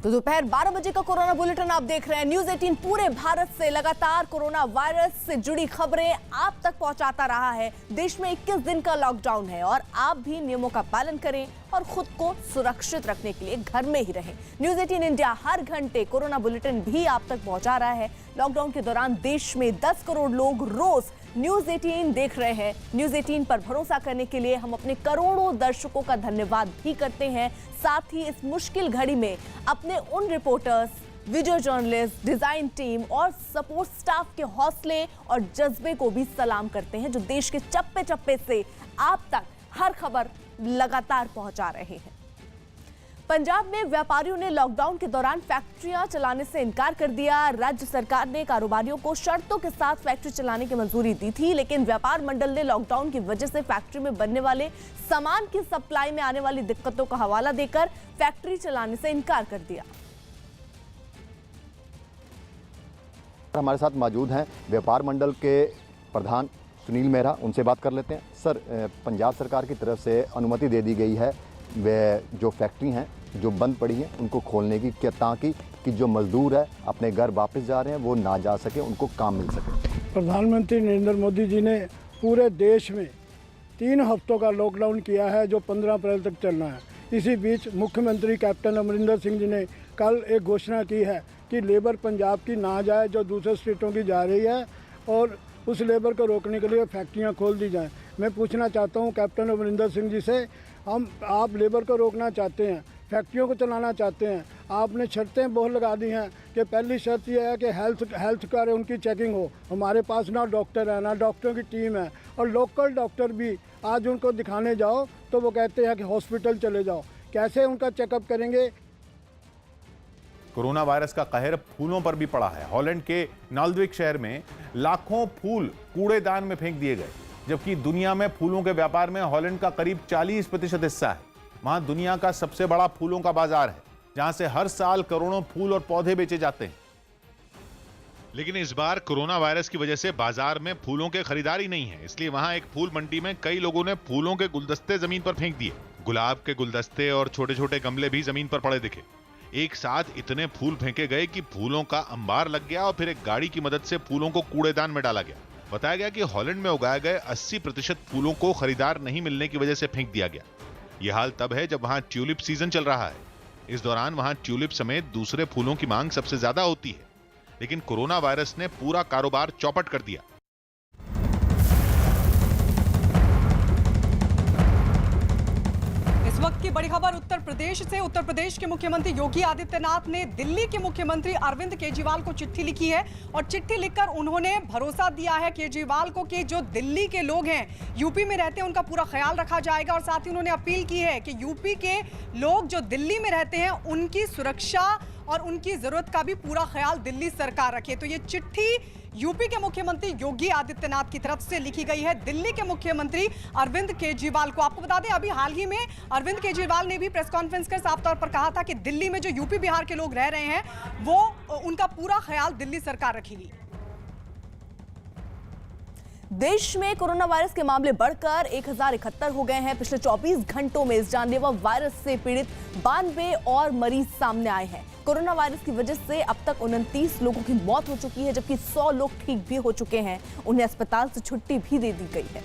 तो दोपहर 12 बजे का कोरोना बुलेटिन आप देख रहे हैं। न्यूज 18 पूरे भारत से लगातार कोरोना वायरस से जुड़ी खबरें आप तक पहुंचाता रहा है। देश में 21 दिन का लॉकडाउन है और आप भी नियमों का पालन करें और खुद को सुरक्षित रखने के लिए घर में ही रहें। न्यूज 18 इंडिया हर घंटे कोरोना बुलेटिन भी आप तक पहुंचा रहा है। लॉकडाउन के दौरान देश में 10 करोड़ लोग रोज न्यूज 18 देख रहे हैं। न्यूज 18 पर भरोसा करने के लिए हम अपने करोड़ों दर्शकों का धन्यवाद भी करते हैं। साथ ही इस मुश्किल घड़ी में अपने उन reporters, video journalist, design team और सपोर्ट स्टाफ के हौसले और जज्बे को भी सलाम करते हैं, जो देश के चप्पे चप्पे से आप तक हर खबर लगातार पहुंचा रहे हैं। पंजाब में व्यापारियों ने लॉकडाउन के दौरान फैक्ट्रियां चलाने से इनकार कर दिया। राज्य सरकार ने कारोबारियों को शर्तों के साथ फैक्ट्री चलाने की मंजूरी दी थी, लेकिन व्यापार मंडल ने लॉकडाउन की वजह से फैक्ट्री में बनने वाले सामान की सप्लाई में आने वाली दिक्कतों का हवाला देकर फैक्ट्री चलाने से इनकार कर दिया। हमारे साथ मौजूद हैं व्यापार मंडल के प्रधान सुनील मेहरा, उनसे बात कर लेते हैं। सर, पंजाब सरकार की तरफ से अनुमति दे दी गई है वे जो फैक्ट्री हैं जो बंद पड़ी हैं उनको खोलने की, क्या ताकि कि जो मजदूर है अपने घर वापस जा रहे हैं वो ना जा सके, उनको काम मिल सके। प्रधानमंत्री नरेंद्र मोदी जी ने पूरे देश में 3 हफ्तों का लॉकडाउन किया है जो 15 अप्रैल तक चलना है। इसी बीच मुख्यमंत्री कैप्टन अमरिंदर सिंह जी ने कल एक घोषणा की है कि लेबर पंजाब की ना जाए जो दूसरे स्टेटों की जा रही है, और उस लेबर को रोकने के लिए फैक्ट्रियां खोल दी जाएं। मैं पूछना चाहता हूं कैप्टन अमरिंदर सिंह जी से, आप लेबर को रोकना चाहते हैं, फैक्ट्रियों को चलाना चाहते हैं, आपने शर्तें बहुत लगा दी हैं कि पहली शर्त यह है कि हेल्थ कार्य उनकी चेकिंग हो। हमारे पास ना डॉक्टर है, ना डॉक्टरों की टीम है, और लोकल डॉक्टर भी आज उनको दिखाने जाओ तो वो कहते हैं कि हॉस्पिटल चले जाओ। कैसे उनका चेकअप करेंगे? कोरोना वायरस का कहर फूलों पर भी पड़ा है। हॉलैंड के नाल्डविक शहर में लाखों फूल कूड़ेदान में फेंक दिए गए, जबकि दुनिया में फूलों के व्यापार में हॉलैंड का करीब 40% हिस्सा है। वहां दुनिया का सबसे बड़ा फूलों का बाजार है, जहां से हर साल करोड़ों फूल और पौधे बेचे जाते हैं। लेकिन इस बार कोरोना वायरस की वजह से बाजार में फूलों के खरीदारी नहीं है, इसलिए वहां एक फूल मंडी में कई लोगों ने फूलों के गुलदस्ते जमीन पर फेंक दिए। गुलाब के गुलदस्ते और छोटे छोटे गमले भी जमीन पर पड़े दिखे। एक साथ इतने फूल फेंके गए कि फूलों का अंबार लग गया और फिर एक गाड़ी की मदद से फूलों को कूड़ेदान में डाला गया। बताया गया कि हॉलैंड में उगाए गए 80% फूलों को खरीदार नहीं मिलने की वजह से फेंक दिया गया। यह हाल तब है जब वहां ट्यूलिप सीजन चल रहा है। इस दौरान वहां ट्यूलिप समेत दूसरे फूलों की मांग सबसे ज्यादा होती है, लेकिन कोरोना वायरस ने पूरा कारोबार चौपट कर दिया। इस वक्त की बड़ी खबर उत्तर प्रदेश से। उत्तर प्रदेश के मुख्यमंत्री योगी आदित्यनाथ ने दिल्ली के मुख्यमंत्री अरविंद केजरीवाल को चिट्ठी लिखी है, और चिट्ठी लिखकर उन्होंने भरोसा दिया है केजरीवाल को कि जो दिल्ली के लोग हैं, यूपी में रहते हैं, उनका पूरा ख्याल रखा जाएगा। और साथ ही उन्होंने अपील की है कि यूपी के लोग जो दिल्ली में रहते हैं उनकी सुरक्षा और उनकी जरूरत का भी पूरा ख्याल दिल्ली सरकार रखे। तो ये चिट्ठी यूपी के मुख्यमंत्री योगी आदित्यनाथ की तरफ से लिखी गई है दिल्ली के मुख्यमंत्री अरविंद केजरीवाल को। आपको बता दें, अभी हाल ही में अरविंद केजरीवाल ने भी प्रेस कॉन्फ्रेंस कर साफ तौर पर कहा था कि दिल्ली में जो यूपी बिहार के लोग रह रहे हैं वो उनका पूरा ख्याल दिल्ली सरकार रखेगी। देश में कोरोना वायरस के मामले बढ़कर 1071 हो गए हैं। पिछले 24 घंटों में इस जानलेवा वायरस से पीड़ित 92 और मरीज सामने आए हैं। कोरोना वायरस की वजह से अब तक 29 लोगों की मौत हो चुकी है, जबकि 100 लोग ठीक भी हो चुके हैं। उन्हें अस्पताल से छुट्टी भी दे दी गई है।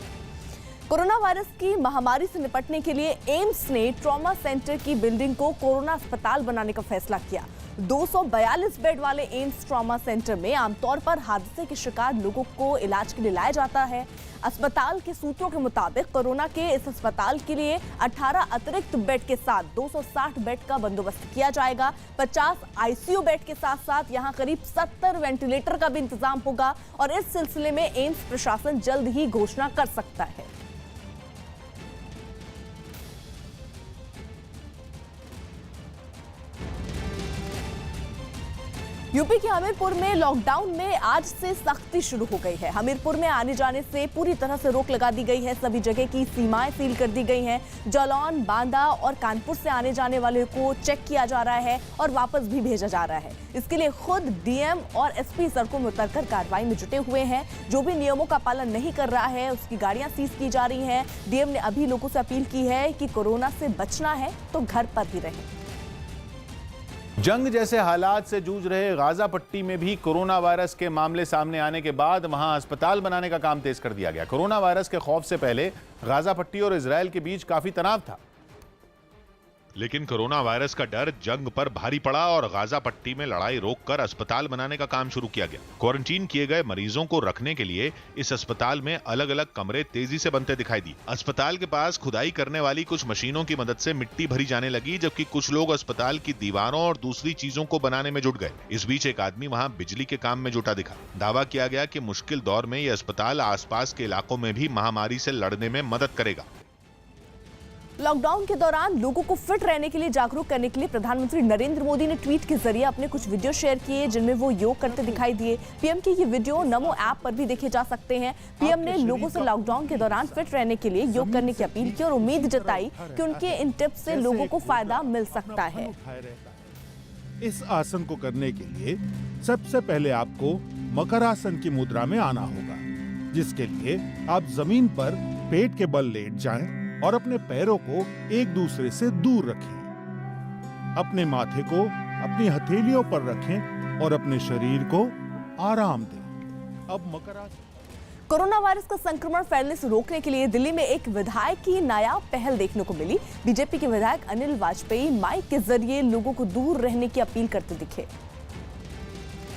कोरोना वायरस की महामारी से निपटने के लिए एम्स ने ट्रॉमा सेंटर की बिल्डिंग को कोरोना अस्पताल बनाने का फैसला किया। 242 बेड वाले एम्स ट्रॉमा सेंटर में आमतौर पर हादसे के शिकार लोगों को इलाज के लिए लाया जाता है। अस्पताल के सूत्रों के मुताबिक कोरोना के इस अस्पताल के लिए 18 अतिरिक्त बेड के साथ 260 बेड का बंदोबस्त किया जाएगा। 50 आईसीयू बेड के साथ साथ यहां करीब 70 वेंटिलेटर का भी इंतजाम होगा, और इस सिलसिले में एम्स प्रशासन जल्द ही घोषणा कर सकता है। यूपी के हमीरपुर में लॉकडाउन में आज से सख्ती शुरू हो गई है। हमीरपुर में आने जाने से पूरी तरह से रोक लगा दी गई है। सभी जगह की सीमाएं सील कर दी गई हैं। जालौन, बांदा और कानपुर से आने जाने वाले को चेक किया जा रहा है और वापस भी भेजा जा रहा है। इसके लिए खुद डीएम और एसपी सड़कों में उतरकर कार्रवाई में जुटे हुए हैं। जो भी नियमों का पालन नहीं कर रहा है उसकी गाड़ियां सीज की जा रही हैं। डीएम ने अभी लोगों से अपील की है कि कोरोना से बचना है तो घर पर ही रहें। जंग जैसे हालात से जूझ रहे गाजा पट्टी में भी कोरोना वायरस के मामले सामने आने के बाद वहां अस्पताल बनाने का काम तेज कर दिया गया। कोरोना वायरस के खौफ से पहले गाजा पट्टी और इजराइल के बीच काफी तनाव था, लेकिन कोरोना वायरस का डर जंग पर भारी पड़ा और गाजा पट्टी में लड़ाई रोककर अस्पताल बनाने का काम शुरू किया गया। क्वारंटीन किए गए मरीजों को रखने के लिए इस अस्पताल में अलग अलग कमरे तेजी से बनते दिखाई दिए। अस्पताल के पास खुदाई करने वाली कुछ मशीनों की मदद से मिट्टी भरी जाने लगी, जबकि कुछ लोग अस्पताल की दीवारों और दूसरी चीजों को बनाने में जुट गए। इस बीच एक आदमी वहां बिजली के काम में जुटा दिखा। दावा किया गया कि मुश्किल दौर में यह अस्पताल आसपास के इलाकों में भी महामारी से लड़ने में मदद करेगा। लॉकडाउन के दौरान लोगों को फिट रहने के लिए जागरूक करने के लिए प्रधानमंत्री नरेंद्र मोदी ने ट्वीट के जरिए अपने कुछ वीडियो शेयर किए, जिनमें वो योग करते दिखाई दिए। पीएम के ये वीडियो नमो ऐप पर भी देखे जा सकते हैं। पीएम ने लोगों से लॉकडाउन के दौरान फिट रहने के लिए योग करने की अपील की और उम्मीद जताई कि उनके इन टिप्स से लोगों को फायदा मिल सकता है। इस आसन को करने के लिए सबसे पहले आपको मकरासन की मुद्रा में आना होगा, जिसके लिए आप जमीन पर पेट के बल लेट जाएं और अपने पैरों को एक दूसरे से दूर रखें। अपने माथे को अपनी हथेलियों पर रखें और अपने शरीर को आराम दें। अब मकरासन। कोरोना वायरस का संक्रमण फैलने से रोकने के लिए दिल्ली में एक विधायक की नायाब पहल देखने को मिली। बीजेपी के विधायक अनिल वाजपेयी माइक के जरिए लोगों को दूर रहने की अपील करते दिखे।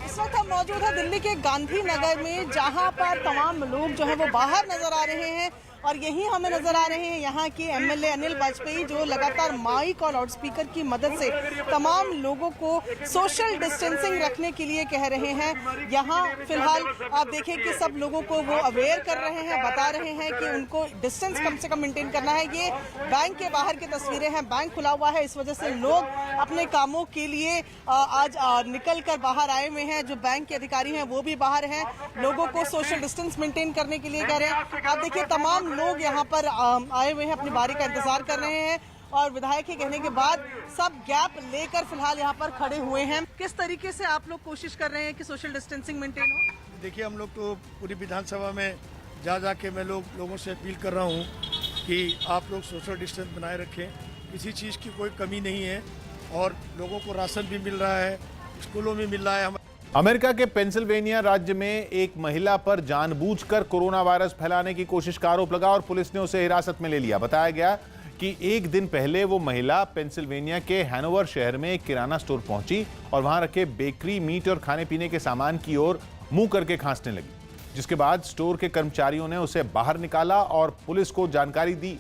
इस वक्त हम मौजूद है दिल्ली के गांधी नगर में, जहां पर तमाम लोग जो है वो बाहर नजर आ रहे हैं और यही हमें नजर आ रहे हैं यहाँ के एमएलए अनिल वाजपेयी, जो लगातार माइक और लाउडस्पीकर की मदद से तमाम लोगों को सोशल डिस्टेंसिंग रखने के लिए कह रहे हैं। यहाँ फिलहाल आप देखें कि सब लोगों को वो अवेयर कर रहे हैं, बता रहे हैं कि उनको डिस्टेंस कम से कम मेंटेन करना है। ये बैंक के बाहर की तस्वीरें हैं, बैंक खुला हुआ है, इस वजह से लोग अपने कामों के लिए आज निकल कर बाहर आए हुए हैं। जो बैंक के अधिकारी हैं वो भी बाहर हैं, लोगों को सोशल डिस्टेंस मेंटेन करने के लिए कह रहे हैं। आप देखिए तमाम लोग यहाँ पर आए हुए हैं, अपनी बारी का इंतजार कर रहे हैं और विधायक के कहने के बाद सब गैप लेकर फिलहाल यहाँ पर खड़े हुए हैं। किस तरीके से आप लोग कोशिश कर रहे हैं कि सोशल डिस्टेंसिंग मेंटेन हो? देखिए, हम लोग तो पूरी विधानसभा में जा के मैं लोगों से अपील कर रहा हूँ कि आप लोग सोशल डिस्टेंस बनाए रखें। किसी चीज़ की कोई कमी नहीं है और लोगों को राशन भी मिल रहा है, स्कूलों में मिल रहा है। अमेरिका के पेंसिल्वेनिया राज्य में एक महिला पर जानबूझकर कोरोना वायरस फैलाने की कोशिश का आरोप लगा और पुलिस ने उसे हिरासत में ले लिया। बताया गया कि एक दिन पहले वो महिला पेंसिल्वेनिया के हैनोवर शहर में एक किराना स्टोर पहुंची और वहां रखे बेकरी, मीट और खाने पीने के सामान की ओर मुंह करके खांसने लगी, जिसके बाद स्टोर के कर्मचारियों ने उसे बाहर निकाला और पुलिस को जानकारी दी।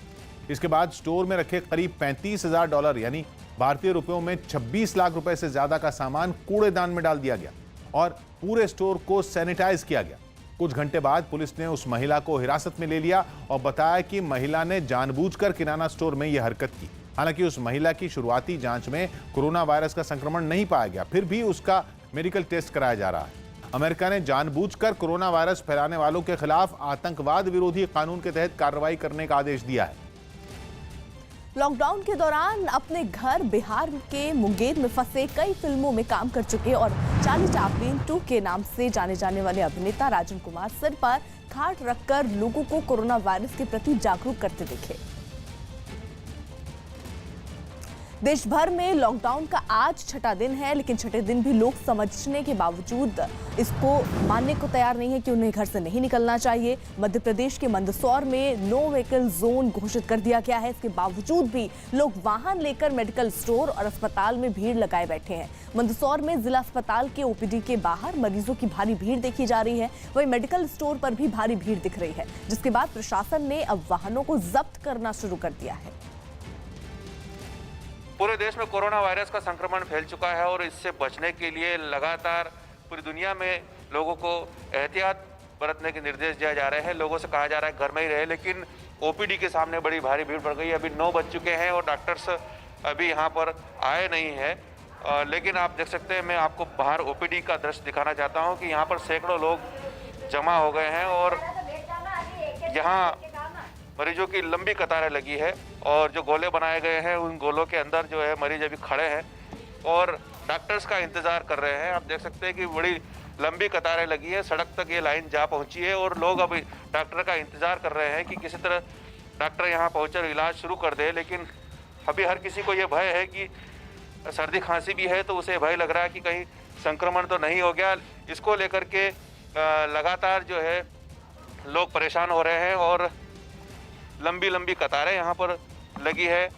इसके बाद स्टोर में रखे करीब $35,000 यानी भारतीय रुपयों में 26 लाख रुपए से ज्यादा का सामान कूड़ेदान में डाल दिया गया और पूरे स्टोर को सैनिटाइज किया गया। कुछ घंटे बाद पुलिस ने उस महिला को हिरासत में ले लिया और बताया कि महिला ने जानबूझकर किराना स्टोर में यह हरकत की। हालांकि उस महिला की शुरुआती जांच में कोरोना वायरस का संक्रमण नहीं पाया गया, फिर भी उसका मेडिकल टेस्ट कराया जा रहा है। अमेरिका ने जानबूझकर कोरोना वायरस फैलाने वालों के खिलाफ आतंकवाद विरोधी कानून के तहत कार्रवाई करने का आदेश दिया है। लॉकडाउन के दौरान अपने घर बिहार के मुंगेर में फंसे कई फिल्मों में काम कर चुके और चार्ली चैपलिन 2 के नाम से जाने जाने वाले अभिनेता राजन कुमार सिर पर खाट रखकर लोगों को कोरोना वायरस के प्रति जागरूक करते दिखे। देश भर में लॉकडाउन का आज छठा दिन है, लेकिन छठे दिन भी लोग समझने के बावजूद इसको मानने को तैयार नहीं है कि उन्हें घर से नहीं निकलना चाहिए। मध्य प्रदेश के मंदसौर में नो व्हीकल जोन घोषित कर दिया गया है। इसके बावजूद भी लोग वाहन लेकर मेडिकल स्टोर और अस्पताल में भीड़ लगाए बैठे हैं। मंदसौर में जिला अस्पताल के ओपीडी के बाहर मरीजों की भारी भीड़ देखी जा रही है, वहीं मेडिकल स्टोर पर भी भारी भीड़ दिख रही है, जिसके बाद प्रशासन ने अब वाहनों को जब्त करना शुरू कर दिया है। पूरे देश में कोरोना वायरस का संक्रमण फैल चुका है और इससे बचने के लिए लगातार पूरी दुनिया में लोगों को एहतियात बरतने के निर्देश दिए जा रहे हैं। लोगों से कहा जा रहा है घर में ही रहे, लेकिन ओपीडी के सामने बड़ी भारी भीड़ पड़ गई। अभी 9 बज चुके हैं और डॉक्टर्स अभी यहाँ पर आए नहीं है, लेकिन आप देख सकते हैं, मैं आपको बाहर ओपीडी का दृश्य दिखाना चाहता हूँ कि यहाँ पर सैकड़ों लोग जमा हो गए हैं और यहाँ मरीजों की लंबी कतारें लगी है और जो गोले बनाए गए हैं उन गोलों के अंदर जो है मरीज अभी खड़े हैं और डॉक्टर्स का इंतजार कर रहे हैं। आप देख सकते हैं कि बड़ी लंबी कतारें लगी है, सड़क तक ये लाइन जा पहुंची है और लोग अभी डॉक्टर का इंतजार कर रहे हैं कि किसी तरह डॉक्टर यहाँ पहुंचकर इलाज शुरू कर दे। लेकिन अभी हर किसी को ये भय है कि सर्दी खांसी भी है तो उसे भय लग रहा है कि कहीं संक्रमण तो नहीं हो गया। इसको लेकर के लगातार जो है लोग परेशान हो रहे हैं और लंबी लंबी कतारें यहाँ पर लगी है।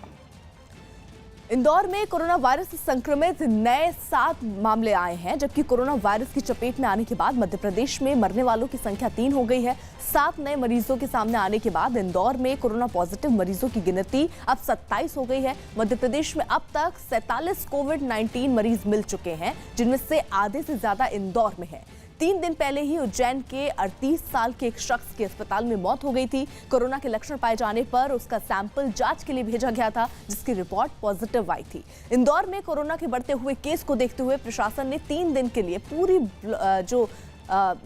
इंदौर में कोरोना वायरस से संक्रमित नए 7 मामले आए हैं, जबकि कोरोना वायरस की चपेट में आने के बाद मध्य प्रदेश में मरने वालों की संख्या 3 हो गई है। 7 नए मरीजों के सामने आने के बाद इंदौर में कोरोना पॉजिटिव मरीजों की गिनती अब 27 हो गई है। मध्य प्रदेश में अब तक 47 कोविड-19 मरीज मिल चुके हैं, जिनमें से आधे से ज्यादा इंदौर में है। 3 दिन पहले ही उज्जैन के 38 साल के एक शख्स की अस्पताल में मौत हो गई थी। कोरोना के लक्षण पाए जाने पर उसका सैंपल जांच के लिए भेजा गया था, जिसकी रिपोर्ट पॉजिटिव आई थी। इंदौर में कोरोना के बढ़ते हुए केस को देखते हुए प्रशासन ने 3 दिन के लिए पूरी जो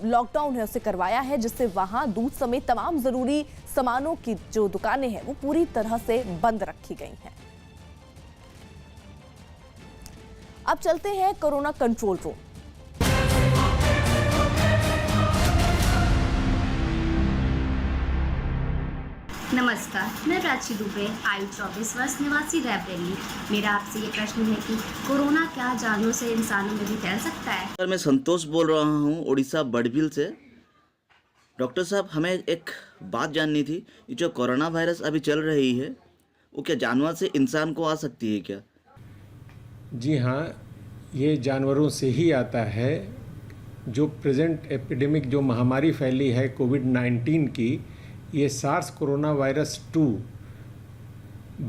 लॉकडाउन है उसे करवाया है, जिससे वहां दूध समेत तमाम जरूरी सामानों की जो दुकानें हैं वो पूरी तरह से बंद रखी गई हैं। अब चलते हैं कोरोना कंट्रोल रूम। नमस्कार, मैं प्राची दुबे, आयु 24 वर्ष, निवासी रायबरेली। मेरा आपसे ये प्रश्न है कि कोरोना क्या जानवरों से इंसानों में भी फैल सकता है? सर, मैं संतोष बोल रहा हूँ उड़ीसा बड़बिल से। डॉक्टर साहब, हमें एक बात जाननी थी। ये जो कोरोना वायरस अभी चल रही है वो क्या जानवर से इंसान को आ सकती है क्या? जी हाँ, ये जानवरों से ही आता है। जो प्रेजेंट एपिडेमिक जो महामारी फैली है कोविड-19 की, ये सार्स कोरोना वायरस 2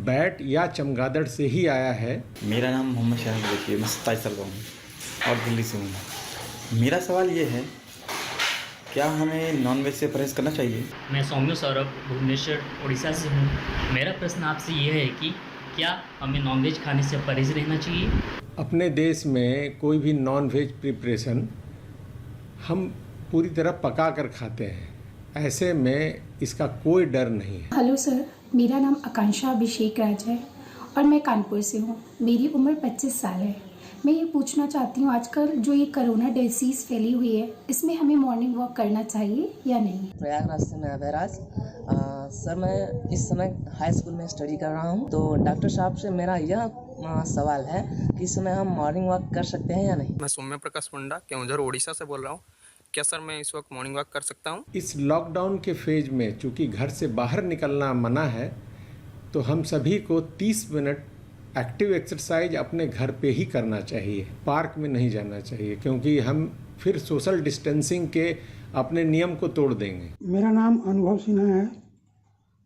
बैट या चमगादड़ से ही आया है। मेरा नाम मोहम्मद शाह है, मैं 27 साल का हूँ और दिल्ली से हूँ। मेरा सवाल ये है, क्या हमें नॉनवेज से परहेज़ करना चाहिए? मैं सौम्य सौरभ, भुवनेश्वर, उड़ीसा से हूँ। मेरा प्रश्न आपसे ये है कि क्या हमें नॉनवेज खाने से परहेज रहना चाहिए? अपने देश में कोई भी नॉनवेज प्रिपरेशन हम पूरी तरह पका कर खाते हैं, ऐसे में इसका कोई डर नहीं है। हेलो सर, मेरा नाम आकांक्षा अभिषेक राज है और मैं कानपुर से हूँ। मेरी उम्र 25 साल है। मैं ये पूछना चाहती हूँ, आजकल जो ये कोरोना डिसीज़ फैली हुई है, इसमें हमें मॉर्निंग वॉक करना चाहिए या नहीं? प्रयागराज से मैं अभयराज। सर, मैं इस समय हाई स्कूल में स्टडी कर रहा हूँ, तो डॉक्टर साहब से मेरा यह सवाल है कि इस समय हम मॉर्निंग वॉक कर सकते हैं या नहीं? मैं सौम्य प्रकाश मुंडा, केवंझर, उड़ीसा से बोल रहा हूँ। क्या सर मैं इस वक्त मॉर्निंग वॉक कर सकता हूँ? इस लॉकडाउन के फेज में चूँकि घर से बाहर निकलना मना है, तो हम सभी को 30 मिनट एक्टिव एक्सरसाइज अपने घर पे ही करना चाहिए। पार्क में नहीं जाना चाहिए, क्योंकि हम फिर सोशल डिस्टेंसिंग के अपने नियम को तोड़ देंगे। मेरा नाम अनुभव सिन्हा है।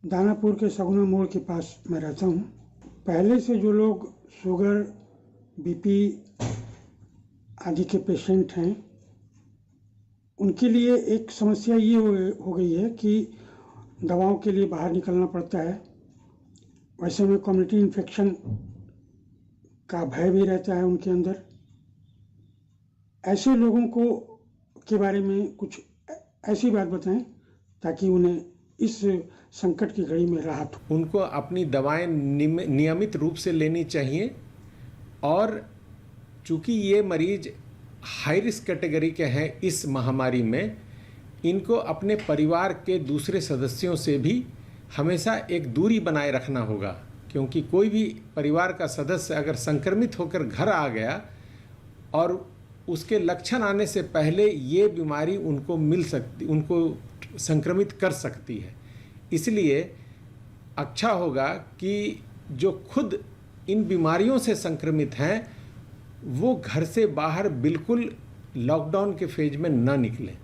दानापुर के सगुना मोड़ के पास मैं रहता हूँ। पहले से जो लोग शुगर, बीपी आदि के पेशेंट हैं, उनके लिए एक समस्या ये हो गई है कि दवाओं के लिए बाहर निकलना पड़ता है। वैसे में कम्युनिटी इन्फेक्शन का भय भी रहता है उनके अंदर। ऐसे लोगों को के बारे में कुछ ऐसी बात बताएं ताकि उन्हें इस संकट की घड़ी में राहत हो। उनको अपनी दवाएं नियमित रूप से लेनी चाहिए, और चूँकि ये मरीज हाई रिस्क कैटेगरी के हैं इस महामारी में, इनको अपने परिवार के दूसरे सदस्यों से भी हमेशा एक दूरी बनाए रखना होगा, क्योंकि कोई भी परिवार का सदस्य अगर संक्रमित होकर घर आ गया और उसके लक्षण आने से पहले ये बीमारी उनको संक्रमित कर सकती है। इसलिए अच्छा होगा कि जो खुद इन बीमारियों से संक्रमित हैं वो घर से बाहर बिल्कुल लॉकडाउन के फेज में ना निकलें।